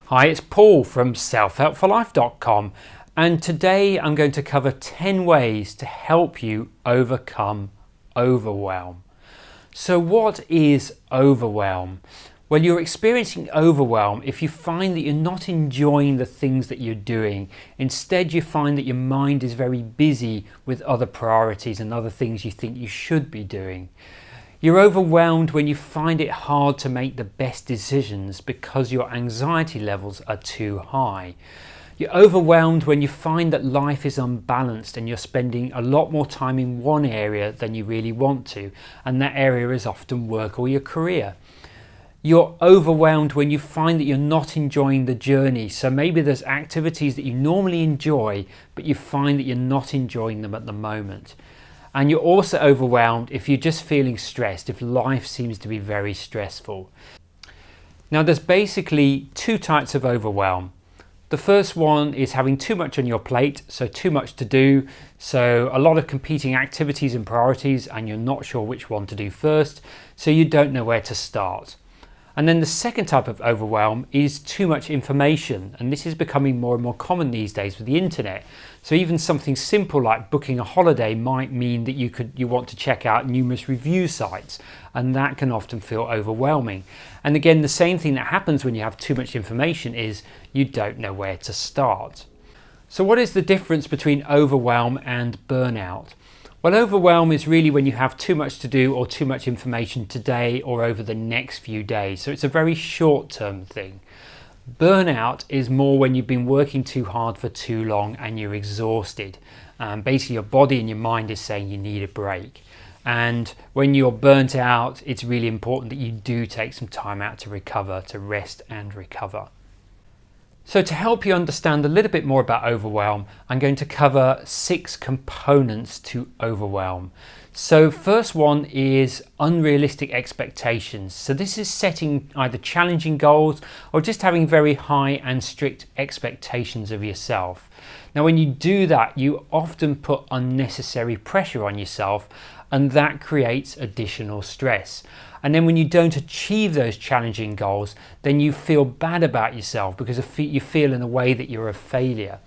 Hi, it's Paul from selfhelpforlife.com, and today I'm going to cover 10 ways to help you overcome overwhelm. So what is overwhelm? Well, you're experiencing overwhelm if you find that you're not enjoying the things that you're doing. Instead, you find that your mind is very busy with other priorities and other things you think you should be doing. You're overwhelmed when you find it hard to make the best decisions because your anxiety levels are too high. You're overwhelmed when you find that life is unbalanced and you're spending a lot more time in one area than you really want to, and that area is often work or your career. You're overwhelmed when you find that you're not enjoying the journey. So maybe there's activities that you normally enjoy, but you find that you're not enjoying them at the moment. And you're also overwhelmed if you're just feeling stressed, if life seems to be very stressful. Now, there's basically two types of overwhelm. The first one is having too much on your plate, so too much to do, so a lot of competing activities and priorities, and you're not sure which one to do first, so you don't know where to start. And then the second type of overwhelm is too much information, and this is becoming more and more common these days with the internet. So even something simple like booking a holiday might mean that you want to check out numerous review sites, and that can often feel overwhelming. And again, the same thing that happens when you have too much information is you don't know where to start. So what is the difference between overwhelm and burnout? Well, overwhelm is really when you have too much to do or too much information today or over the next few days. So it's a very short-term thing. Burnout is more when you've been working too hard for too long and you're exhausted. Basically, your body and your mind is saying you need a break. And when you're burnt out, it's really important that you do take some time out to recover, to rest and recover. So to help you understand a little bit more about overwhelm, I'm going to cover 6 components to overwhelm. So first one is unrealistic expectations. So this is setting either challenging goals or just having very high and strict expectations of yourself. Now, when you do that, you often put unnecessary pressure on yourself, and that creates additional stress. And then when you don't achieve those challenging goals, then you feel bad about yourself because you feel in a way that you're a failure.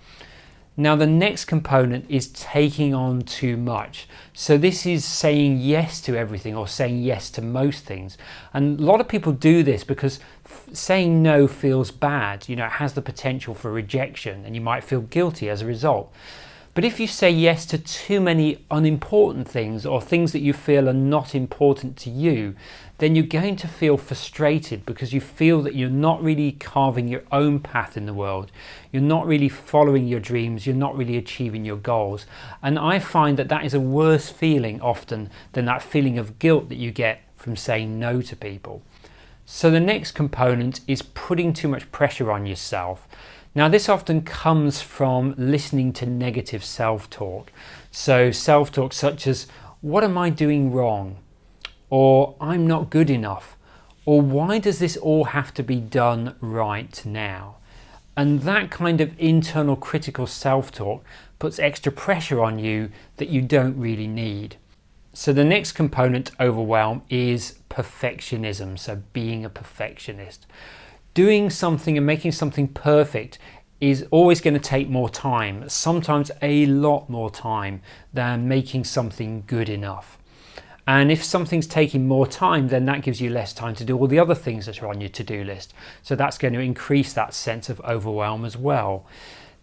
Now, the next component is taking on too much. So this is saying yes to everything or saying yes to most things. And a lot of people do this because saying no feels bad. You know, it has the potential for rejection and you might feel guilty as a result. But if you say yes to too many unimportant things or things that you feel are not important to you, then you're going to feel frustrated because you feel that you're not really carving your own path in the world. You're not really following your dreams. You're not really achieving your goals. And I find that that is a worse feeling often than that feeling of guilt that you get from saying no to people. So the next component is putting too much pressure on yourself. Now, this often comes from listening to negative self-talk. So self-talk such as, what am I doing wrong? Or I'm not good enough? Or why does this all have to be done right now? And that kind of internal critical self-talk puts extra pressure on you that you don't really need. So the next component, overwhelm, is perfectionism. So being a perfectionist. Doing something and making something perfect is always going to take more time, sometimes a lot more time than making something good enough. And if something's taking more time, then that gives you less time to do all the other things that are on your to-do list. So that's going to increase that sense of overwhelm as well.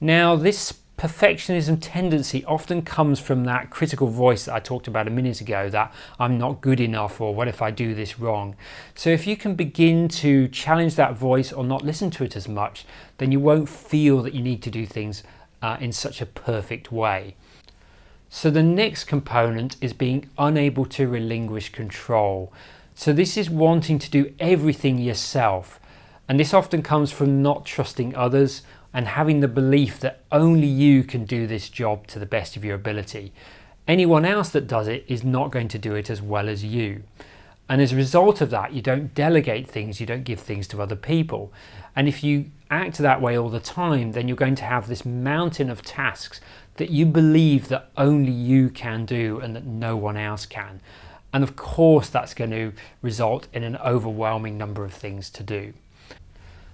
Now, this perfectionism tendency often comes from that critical voice that I talked about a minute ago, that I'm not good enough, or what if I do this wrong? So if you can begin to challenge that voice or not listen to it as much, then you won't feel that you need to do things in such a perfect way. So the next component is being unable to relinquish control. So this is wanting to do everything yourself. And this often comes from not trusting others and having the belief that only you can do this job to the best of your ability. Anyone else that does it is not going to do it as well as you. And as a result of that, you don't delegate things, you don't give things to other people. And if you act that way all the time, then you're going to have this mountain of tasks that you believe that only you can do and that no one else can. And of course, that's going to result in an overwhelming number of things to do.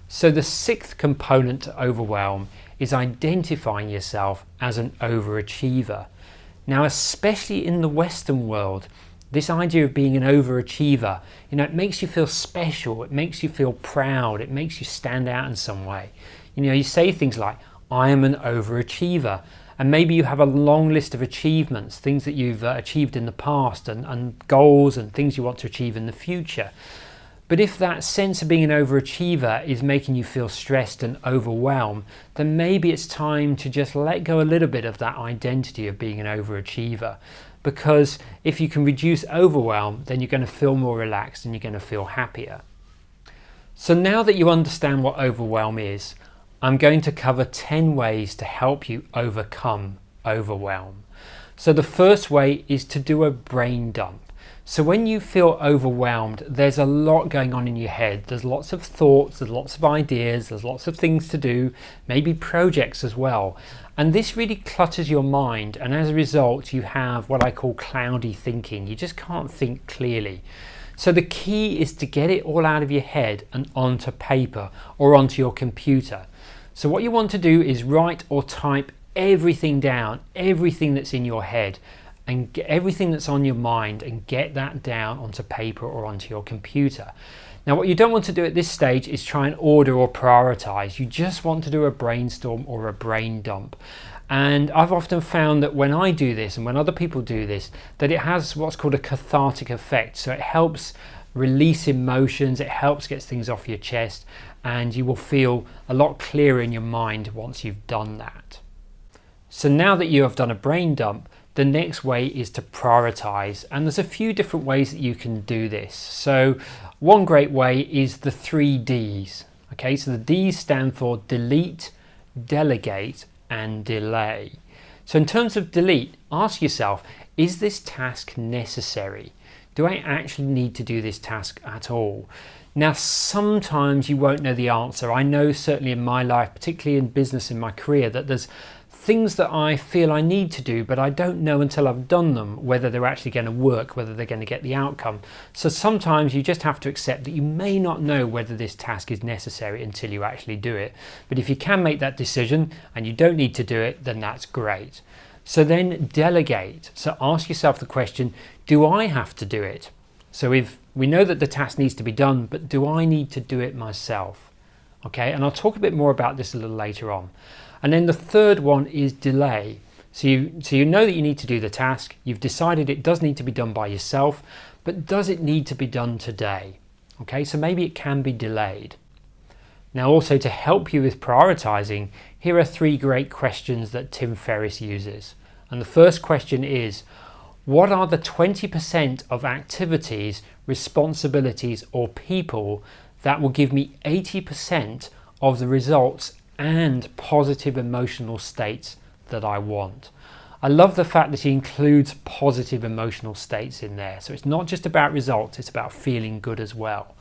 So the sixth component to overwhelm is identifying yourself as an overachiever. Now, especially in the Western world, this idea of being an overachiever, it makes you feel special, it makes you feel proud, it makes you stand out in some way. You say things like, I am an overachiever, and maybe you have a long list of achievements, things that you've achieved in the past and goals and things you want to achieve in the future. But if that sense of being an overachiever is making you feel stressed and overwhelmed, then maybe it's time to just let go a little bit of that identity of being an overachiever. Because if you can reduce overwhelm, then you're going to feel more relaxed and you're going to feel happier. So now that you understand what overwhelm is, I'm going to cover 10 ways to help you overcome overwhelm. So the first way is to do a brain dump. So when you feel overwhelmed, there's a lot going on in your head. There's lots of thoughts, there's lots of ideas, there's lots of things to do, maybe projects as well. And this really clutters your mind, and as a result you have what I call cloudy thinking. You just can't think clearly. So the key is to get it all out of your head and onto paper or onto your computer. So what you want to do is write or type everything down, everything that's in your head, and get everything that's on your mind, and get that down onto paper or onto your computer. Now, what you don't want to do at this stage is try and order or prioritize. You just want to do a brainstorm or a brain dump. And I've often found that when I do this and when other people do this, that it has what's called a cathartic effect. So it helps release emotions, it helps get things off your chest, and you will feel a lot clearer in your mind once you've done that. So now that you have done a brain dump, the next way is to prioritize, and there's a few different ways that you can do this. So one great way is the 3 Ds. Okay, so the Ds stand for delete, delegate, and delay. So in terms of delete, ask yourself, is this task necessary? Do I actually need to do this task at all? Now, sometimes you won't know the answer. I know certainly in my life, particularly in business, in my career, that there's things that I feel I need to do, but I don't know until I've done them whether they're actually going to work, whether they're going to get the outcome. So sometimes you just have to accept that you may not know whether this task is necessary until you actually do it. But if you can make that decision and you don't need to do it, then that's great. So then delegate. So ask yourself the question, do I have to do it? So if we know that the task needs to be done, but do I need to do it myself? Okay, and I'll talk a bit more about this a little later on. And then the third one is delay. So you know that you need to do the task, you've decided it does need to be done by yourself, but does it need to be done today? Okay, so maybe it can be delayed. Now also, to help you with prioritizing, here are 3 great questions that Tim Ferriss uses. And the first question is, what are the 20% of activities, responsibilities, or people that will give me 80% of the results and positive emotional states that I want? I love the fact that he includes positive emotional states in there. So it's not just about results, it's about feeling good as well.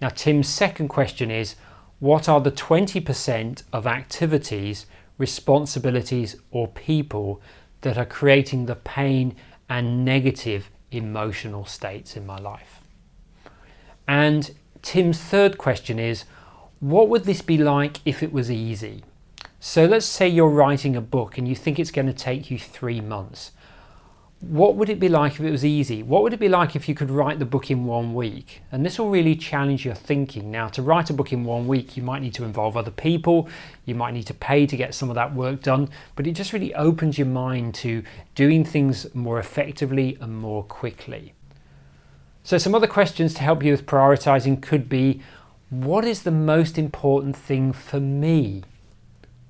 Now, Tim's second question is, what are the 20% of activities, responsibilities, or people that are creating the pain and negative emotional states in my life? And Tim's third question is, what would this be like if it was easy? So let's say you're writing a book and you think it's going to take you 3 months. What would it be like if it was easy? What would it be like if you could write the book in 1 week? And this will really challenge your thinking. Now, to write a book in 1 week, you might need to involve other people, you might need to pay to get some of that work done, but it just really opens your mind to doing things more effectively and more quickly. So some other questions to help you with prioritizing could be, what is the most important thing for me?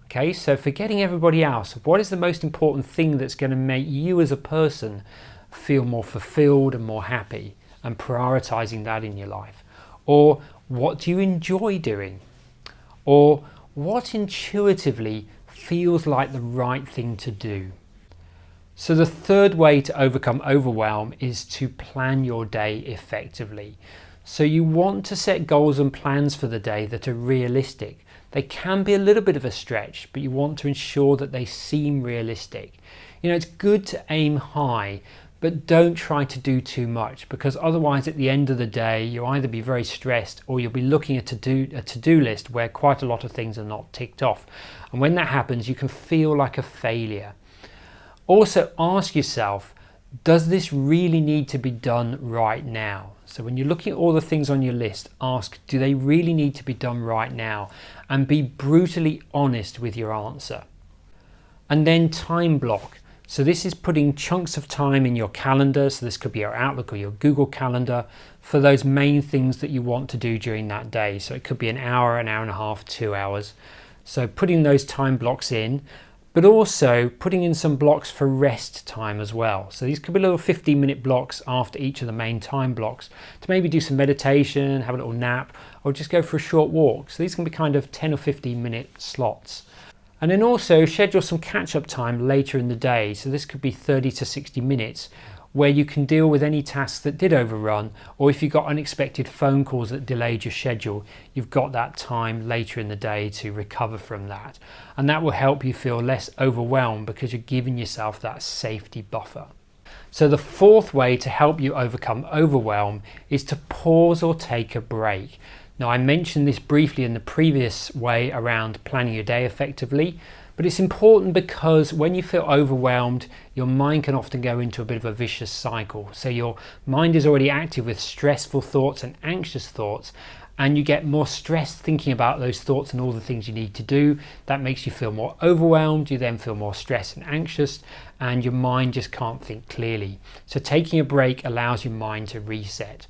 Okay, so forgetting everybody else, what is the most important thing that's going to make you as a person feel more fulfilled and more happy, and prioritizing that in your life? Or what do you enjoy doing? Or what intuitively feels like the right thing to do? So the third way to overcome overwhelm is to plan your day effectively. So you want to set goals and plans for the day that are realistic. They can be a little bit of a stretch, but you want to ensure that they seem realistic. It's good to aim high, but don't try to do too much, because otherwise at the end of the day you'll either be very stressed or you'll be looking at a to-do list where quite a lot of things are not ticked off, and when that happens you can feel like a failure. Also ask yourself, does this really need to be done right now? So when you're looking at all the things on your list, ask, do they really need to be done right now? And be brutally honest with your answer. And then time block. So this is putting chunks of time in your calendar, so this could be your Outlook or your Google Calendar, for those main things that you want to do during that day. So it could be an hour and a half, 2 hours. So putting those time blocks in, but also putting in some blocks for rest time as well. So these could be little 15-minute blocks after each of the main time blocks to maybe do some meditation, have a little nap, or just go for a short walk. So these can be kind of 10 or 15-minute slots. And then also schedule some catch-up time later in the day. So this could be 30 to 60 minutes where you can deal with any tasks that did overrun, or if you got unexpected phone calls that delayed your schedule, you've got that time later in the day to recover from that. And that will help you feel less overwhelmed because you're giving yourself that safety buffer. So the fourth way to help you overcome overwhelm is to pause or take a break. Now, I mentioned this briefly in the previous way around planning your day effectively, but it's important because when you feel overwhelmed, your mind can often go into a bit of a vicious cycle. So your mind is already active with stressful thoughts and anxious thoughts, and you get more stressed thinking about those thoughts and all the things you need to do. That makes you feel more overwhelmed. You then feel more stressed and anxious, and your mind just can't think clearly. So taking a break allows your mind to reset.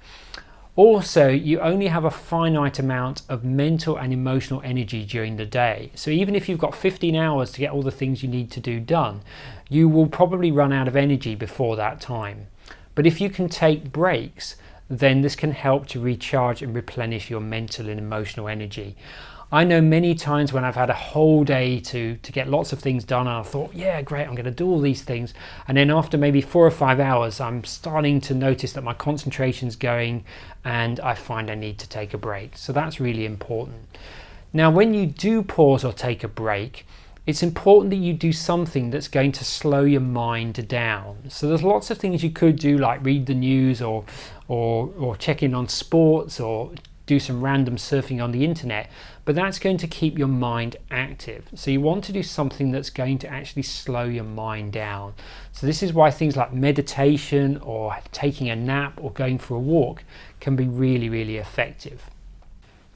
Also, you only have a finite amount of mental and emotional energy during the day. So even if you've got 15 hours to get all the things you need to do done, you will probably run out of energy before that time. But if you can take breaks, then this can help to recharge and replenish your mental and emotional energy. I know many times when I've had a whole day to get lots of things done, and I thought, yeah, great, I'm going to do all these things. And then after maybe 4 or 5 hours, I'm starting to notice that my concentration's going and I find I need to take a break. So that's really important. Now, when you do pause or take a break, it's important that you do something that's going to slow your mind down. So there's lots of things you could do, like read the news or check in on sports or do some random surfing on the internet, but that's going to keep your mind active. So you want to do something that's going to actually slow your mind down. So this is why things like meditation or taking a nap or going for a walk can be really, really effective.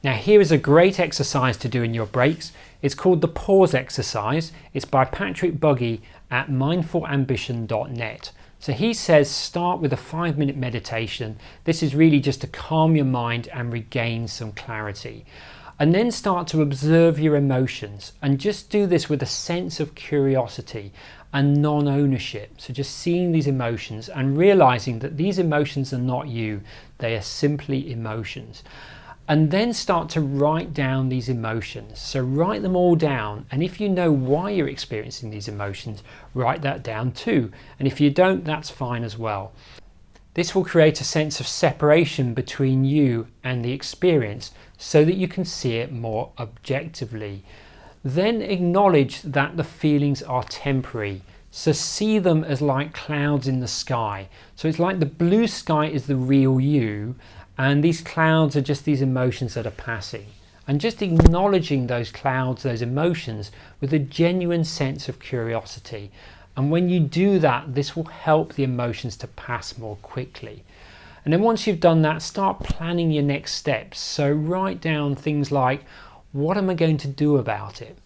Now, here is a great exercise to do in your breaks. It's called the pause exercise. It's by Buggy at mindfulambition.net. So he says start with a 5-minute meditation. This is really just to calm your mind and regain some clarity. And then start to observe your emotions, and just do this with a sense of curiosity and non-ownership. So just seeing these emotions and realizing that these emotions are not you, they are simply emotions. And then start to write down these emotions. So write them all down, and if you know why you're experiencing these emotions, write that down too. And if you don't, that's fine as well. This will create a sense of separation between you and the experience so that you can see it more objectively. Then acknowledge that the feelings are temporary. So see them as like clouds in the sky. So it's like the blue sky is the real you, and these clouds are just these emotions that are passing. And just acknowledging those clouds, those emotions, with a genuine sense of curiosity. And when you do that, this will help the emotions to pass more quickly. And then once you've done that, start planning your next steps. So write down things like, what am I going to do about it?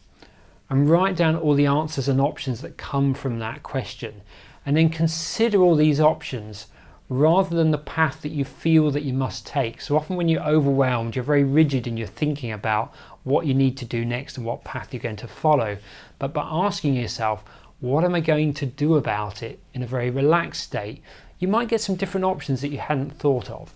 And write down all the answers and options that come from that question. And then consider all these options rather than the path that you feel that you must take. So often when you're overwhelmed, you're very rigid in your thinking about what you need to do next and what path you're going to follow. But by asking yourself, what am I going to do about it, in a very relaxed state, you might get some different options that you hadn't thought of.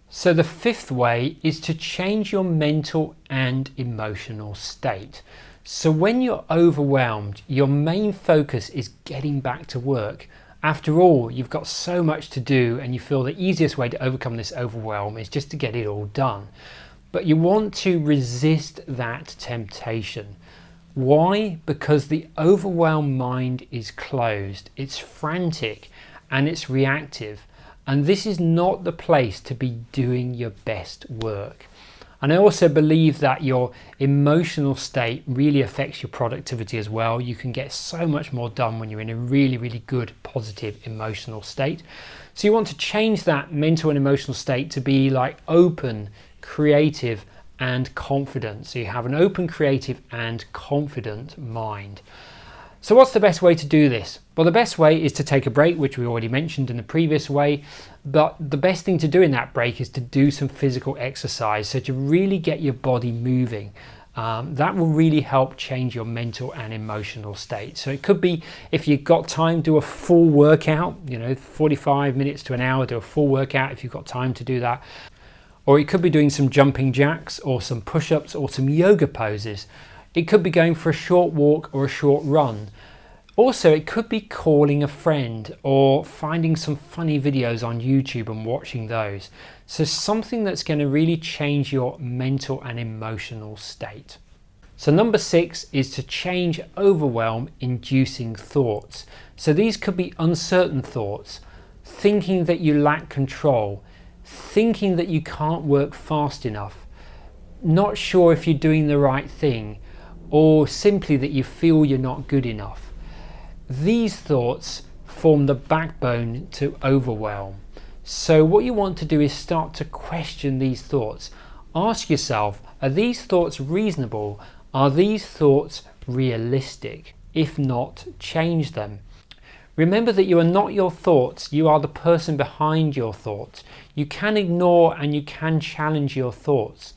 So the fifth way is to change your mental and emotional state. So when you're overwhelmed, your main focus is getting back to work. After all, you've got so much to do, and you feel the easiest way to overcome this overwhelm is just to get it all done. But you want to resist that temptation. Why? Because the overwhelmed mind is closed, it's frantic, and it's reactive. And this is not the place to be doing your best work. And I also believe that your emotional state really affects your productivity as well. You can get so much more done when you're in a really, really good, positive emotional state. So you want to change that mental and emotional state to be like open, creative, and confident. So you have an open, creative, and confident mind. So what's the best way to do this? Well, the best way is to take a break, which we already mentioned in the previous way. But the best thing to do in that break is to do some physical exercise. So to really get your body moving. That will really help change your mental and emotional state. So it could be, if you've got time, do a full workout, 45 minutes to an hour, do a full workout if you've got time to do that. Or it could be doing some jumping jacks or some push-ups or some yoga poses. It could be going for a short walk or a short run. Also, it could be calling a friend or finding some funny videos on YouTube and watching those. So something that's going to really change your mental and emotional state. So number 6 is to change overwhelm inducing thoughts. So these could be uncertain thoughts, thinking that you lack control, thinking that you can't work fast enough, not sure if you're doing the right thing, or simply that you feel you're not good enough. These thoughts form the backbone to overwhelm. So what you want to do is start to question these thoughts. Ask yourself, are these thoughts reasonable? Are these thoughts realistic? If not, change them. Remember that you are not your thoughts, you are the person behind your thoughts. You can ignore and you can challenge your thoughts.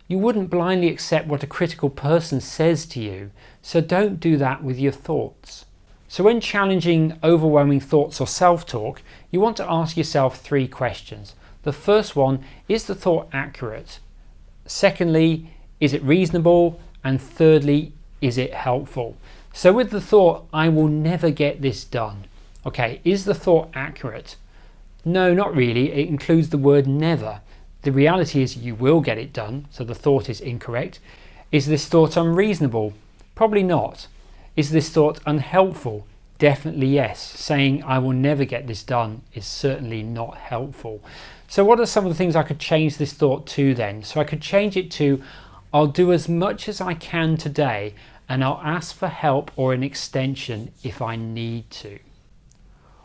You wouldn't blindly accept what a critical person says to you, so don't do that with your thoughts. So when challenging overwhelming thoughts or self-talk, you want to ask yourself 3 questions. The first one, is the thought accurate? Secondly, is it reasonable? And thirdly, is it helpful? So with the thought, I will never get this done. Okay, is the thought accurate? No, not really. It includes the word never. The reality is you will get it done, so the thought is incorrect. Is this thought unreasonable? Probably not. Is this thought unhelpful? Definitely yes. Saying I will never get this done is certainly not helpful. So what are some of the things I could change this thought to then? So I could change it to, I'll do as much as I can today and I'll ask for help or an extension if I need to.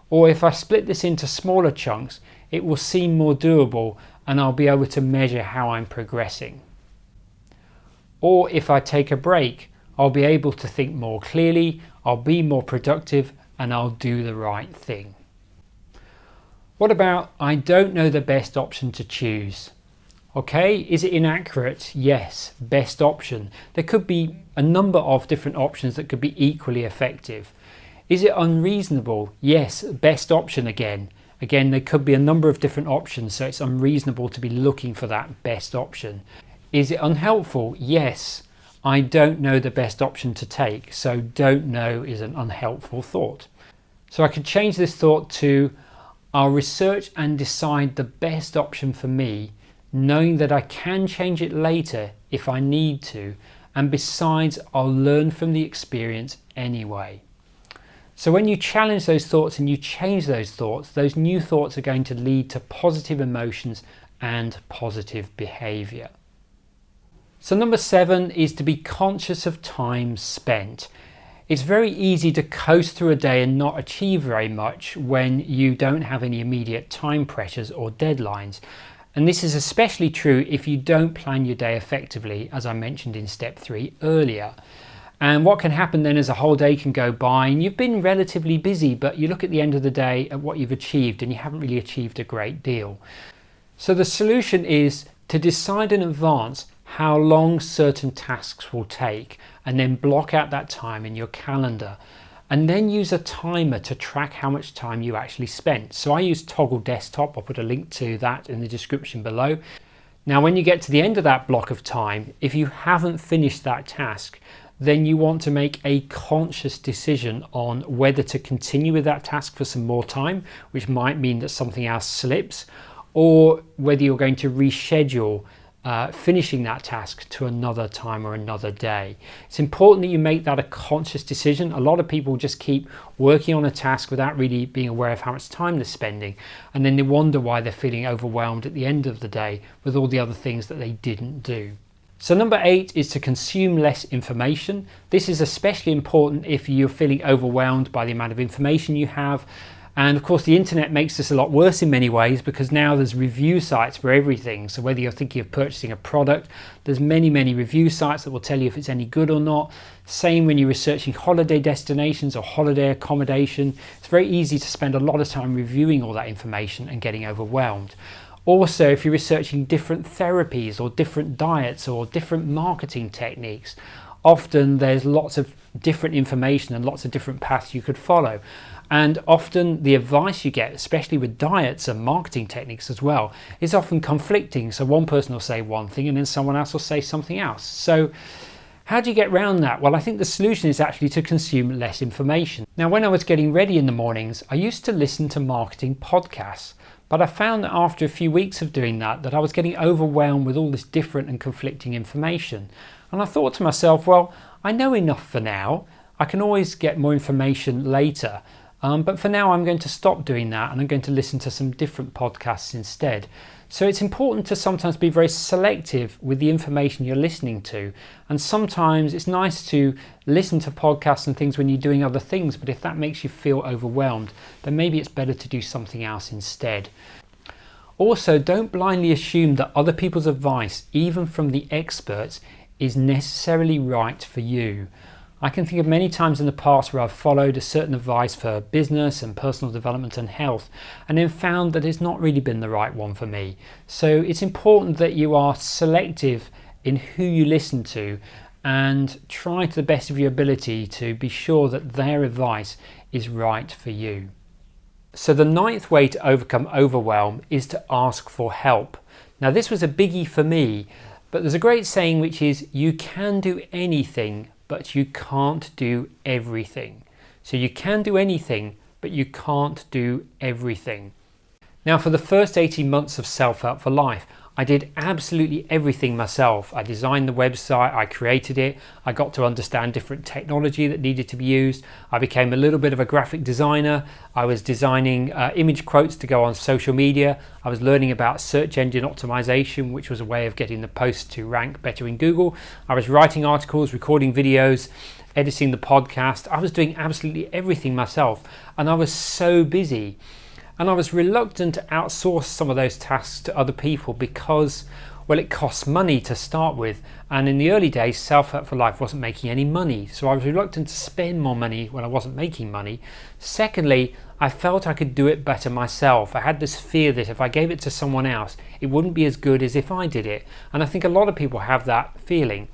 Or if I split this into smaller chunks, it will seem more doable and I'll be able to measure how I'm progressing. Or if I take a break, I'll be able to think more clearly, I'll be more productive, and I'll do the right thing. What about, I don't know the best option to choose? Okay, is it inaccurate? Yes, best option. There could be a number of different options that could be equally effective. Is it unreasonable? Yes, best option again. Again, there could be a number of different options, so it's unreasonable to be looking for that best option. Is it unhelpful? Yes. I don't know the best option to take, so don't know is an unhelpful thought. So I could change this thought to, I'll research and decide the best option for me, knowing that I can change it later if I need to, and besides, I'll learn from the experience anyway. So when you challenge those thoughts and you change those thoughts, those new thoughts are going to lead to positive emotions and positive behavior. So number 7 is to be conscious of time spent. It's very easy to coast through a day and not achieve very much when you don't have any immediate time pressures or deadlines. And this is especially true if you don't plan your day effectively, as I mentioned in step 3 earlier. And what can happen then is a whole day can go by and you've been relatively busy, but you look at the end of the day at what you've achieved and you haven't really achieved a great deal. So the solution is to decide in advance how long certain tasks will take and then block out that time in your calendar and then use a timer to track how much time you actually spent. So I use Toggl desktop. I'll put a link to that in the description below. Now when you get to the end of that block of time, if you haven't finished that task, then you want to make a conscious decision on whether to continue with that task for some more time, which might mean that something else slips, or whether you're going to reschedule finishing that task to another time or another day. It's important that you make that a conscious decision. A lot of people just keep working on a task without really being aware of how much time they're spending, and then they wonder why they're feeling overwhelmed at the end of the day with all the other things that they didn't do. So number 8 is to consume less information. This is especially important if you're feeling overwhelmed by the amount of information you have. And of course, the internet makes this a lot worse in many ways, because now there's review sites for everything. So whether you're thinking of purchasing a product, there's many review sites that will tell you if it's any good or not. Same when you're researching holiday destinations or holiday accommodation. It's very easy to spend a lot of time reviewing all that information and getting overwhelmed. Also, if you're researching different therapies or different diets or different marketing techniques, often there's lots of different information and lots of different paths you could follow. And often the advice you get, especially with diets and marketing techniques as well, is often conflicting. So one person will say one thing and then someone else will say something else. So how do you get around that? Well, I think the solution is actually to consume less information. Now, when I was getting ready in the mornings, I used to listen to marketing podcasts. But I found that after a few weeks of doing that I was getting overwhelmed with all this different and conflicting information. And I thought to myself, well, I know enough for now. I can always get more information later. But for now, I'm going to stop doing that and I'm going to listen to some different podcasts instead. So it's important to sometimes be very selective with the information you're listening to. And sometimes it's nice to listen to podcasts and things when you're doing other things. But if that makes you feel overwhelmed, then maybe it's better to do something else instead. Also, don't blindly assume that other people's advice, even from the experts, is necessarily right for you. I can think of many times in the past where I've followed a certain advice for business and personal development and health, and then found that it's not really been the right one for me. So it's important that you are selective in who you listen to and try to the best of your ability to be sure that their advice is right for you. So the 9th way to overcome overwhelm is to ask for help. Now, this was a biggie for me, but there's a great saying which is, you can do anything, but you can't do everything. So you can do anything, but you can't do everything. Now, for the first 18 months of Self-Help for Life, I did absolutely everything myself. I designed the website, I created it, I got to understand different technology that needed to be used. I became a little bit of a graphic designer. I was designing image quotes to go on social media. I was learning about search engine optimization, which was a way of getting the posts to rank better in Google. I was writing articles, recording videos, editing the podcast. I was doing absolutely everything myself, and I was so busy. And I was reluctant to outsource some of those tasks to other people because, well, it costs money to start with. And in the early days, Self-Help for Life wasn't making any money. So I was reluctant to spend more money when I wasn't making money. Secondly, I felt I could do it better myself. I had this fear that if I gave it to someone else, it wouldn't be as good as if I did it. And I think a lot of people have that feeling.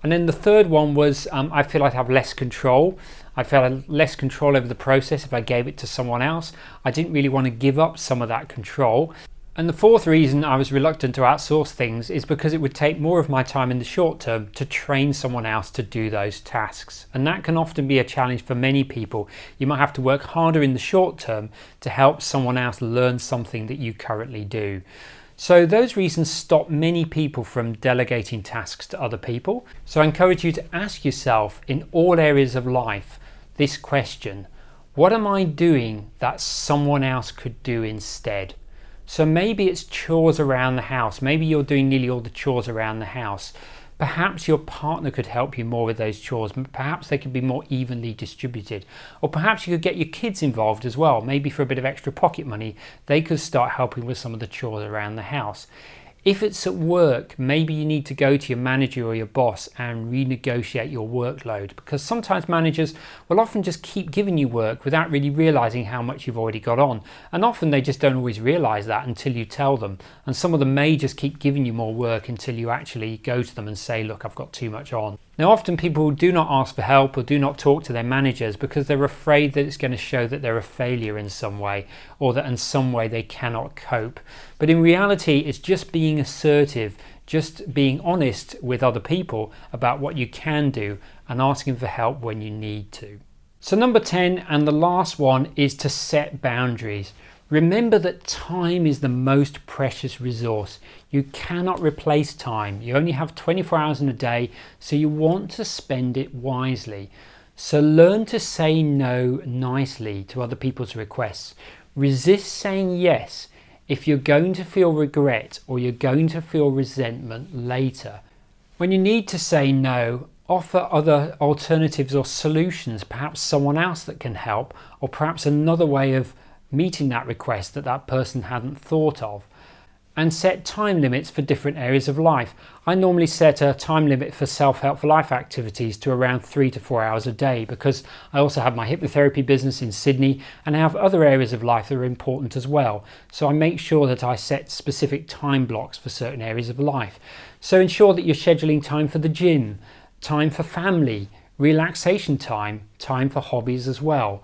And then the third one was I feel I'd have less control. I felt less control over the process if I gave it to someone else. I didn't really want to give up some of that control. And the fourth reason I was reluctant to outsource things is because it would take more of my time in the short term to train someone else to do those tasks. And that can often be a challenge for many people. You might have to work harder in the short term to help someone else learn something that you currently do. So those reasons stop many people from delegating tasks to other people. So I encourage you to ask yourself in all areas of life this question: what am I doing that someone else could do instead? So maybe it's chores around the house. Maybe you're doing nearly all the chores around the house. Perhaps your partner could help you more with those chores. Perhaps they could be more evenly distributed. Or perhaps you could get your kids involved as well. Maybe for a bit of extra pocket money, they could start helping with some of the chores around the house. If it's at work, maybe you need to go to your manager or your boss and renegotiate your workload, because sometimes managers will often just keep giving you work without really realizing how much you've already got on. And often they just don't always realize that until you tell them. And some of them may just keep giving you more work until you actually go to them and say, look, I've got too much on. Now, often people do not ask for help or do not talk to their managers because they're afraid that it's going to show that they're a failure in some way, or that in some way they cannot cope. But in reality, it's just being assertive, just being honest with other people about what you can do and asking for help when you need to. So number 10, and the last one, is to set boundaries. Remember that time is the most precious resource. You cannot replace time. You only have 24 hours in a day, so you want to spend it wisely. So learn to say no nicely to other people's requests. Resist saying yes if you're going to feel regret or you're going to feel resentment later. When you need to say no, offer other alternatives or solutions, perhaps someone else that can help, or perhaps another way of meeting that request that that person hadn't thought of. And set time limits for different areas of life. I normally set a time limit for Self-Help for Life activities to around 3 to 4 hours a day, because I also have my hypnotherapy business in Sydney and I have other areas of life that are important as well. So I make sure that I set specific time blocks for certain areas of life. So ensure that you're scheduling time for the gym, time for family, relaxation time, time for hobbies as well.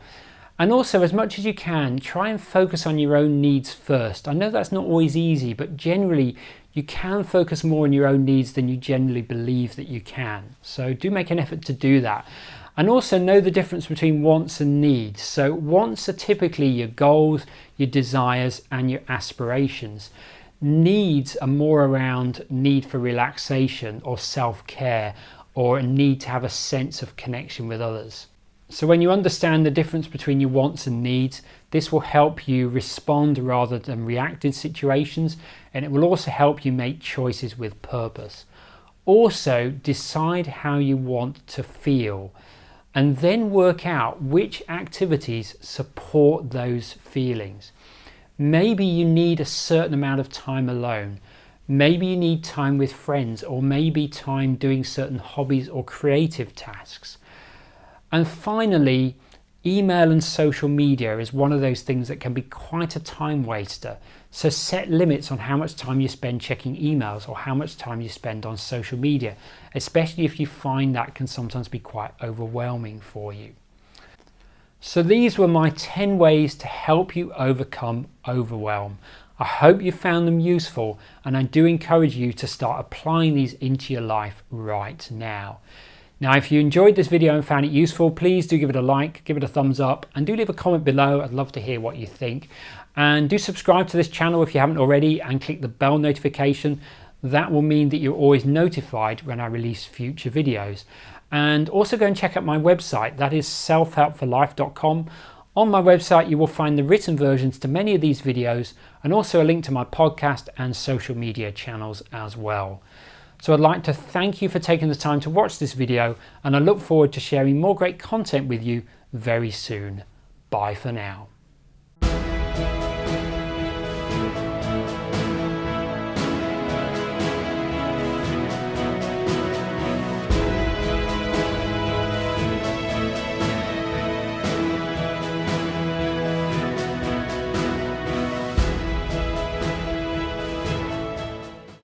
And also, as much as you can, try and focus on your own needs first. I know that's not always easy, but generally you can focus more on your own needs than you generally believe that you can. So do make an effort to do that. And also know the difference between wants and needs. So wants are typically your goals, your desires, and your aspirations. Needs are more around need for relaxation or self-care, or a need to have a sense of connection with others. So when you understand the difference between your wants and needs, this will help you respond rather than react in situations, and it will also help you make choices with purpose. Also, decide how you want to feel, and then work out which activities support those feelings. Maybe you need a certain amount of time alone. Maybe you need time with friends, or maybe time doing certain hobbies or creative tasks. And finally, email and social media is one of those things that can be quite a time waster. So set limits on how much time you spend checking emails or how much time you spend on social media, especially if you find that can sometimes be quite overwhelming for you. So these were my 10 ways to help you overcome overwhelm. I hope you found them useful, and I do encourage you to start applying these into your life right now. Now, if you enjoyed this video and found it useful, please do give it a like, give it a thumbs up, and do leave a comment below. I'd love to hear what you think. And do subscribe to this channel if you haven't already, and click the bell notification. That will mean that you're always notified when I release future videos. And also go and check out my website, that is selfhelpforlife.com. On my website, you will find the written versions to many of these videos, and also a link to my podcast and social media channels as well. So I'd like to thank you for taking the time to watch this video, and I look forward to sharing more great content with you very soon. Bye for now.